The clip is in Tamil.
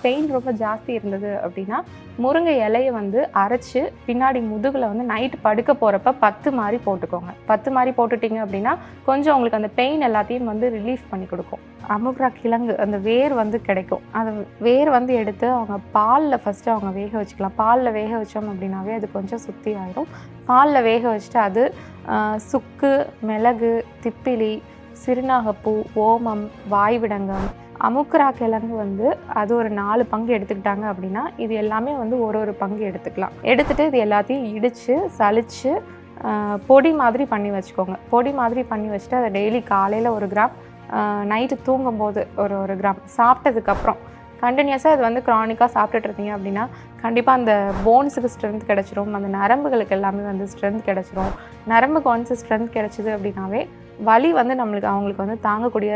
பெயின் ரொம்ப ஜாஸ்தி இருந்தது அப்படின்னா முருங்கை இலையை வந்து அரைச்சி பின்னாடி முதுகில் வந்து நைட்டு படுக்க போகிறப்ப 10 மாதிரி போட்டுக்கோங்க. 10 மாதிரி போட்டுட்டிங்க அப்படின்னா கொஞ்சம் உங்களுக்கு அந்த பெயின் எல்லாத்தையும் வந்து ரிலீஃப் பண்ணி கொடுக்கும். அமுக்ரா கிழங்கு அந்த வேர் வந்து கிடைக்கும். அந்த வேர் வந்து எடுத்து அவங்க பாலில் ஃபஸ்ட்டு அவங்க வேக வச்சுக்கலாம். பாலில் வேக வச்சோம் அப்படின்னாவே அது கொஞ்சம் சுத்தி ஆயிரும். பாலில் வேக வச்சுட்டு அது சுக்கு, மிளகு, திப்பிலி, சிறுநாகப்பூ, ஓமம், வாய்விடங்கம், அமுக்ரா கிழங்கு வந்து அது ஒரு 4 பங்கு எடுத்துக்கிட்டாங்க அப்படின்னா இது எல்லாமே வந்து ஒரு பங்கு எடுத்துக்கலாம். எடுத்துகிட்டு இது எல்லாத்தையும் இடித்து சலித்து பொடி மாதிரி பண்ணி வச்சுக்கோங்க. பொடி மாதிரி பண்ணி வச்சுட்டு அதை டெய்லி காலையில் 1 கிராம், நைட்டு தூங்கும்போது ஒரு கிராம் சாப்பிட்டதுக்கப்புறம் கண்டினியூஸாக இது வந்து க்ரானிக்காக சாப்பிட்டுட்டு இருந்தீங்க அப்படின்னா கண்டிப்பாக அந்த போன்ஸுக்கு ஸ்ட்ரென்த் கிடச்சிரும். அந்த நரம்புகளுக்கு எல்லாமே வந்து ஸ்ட்ரென்த் கிடச்சிரும். நரம்புக்கு ஒன்ஸ் ஸ்ட்ரென்த் கிடச்சிது அப்படின்னாவே வலி வந்து அவங்களுக்கு வந்து தாங்கக்கூடிய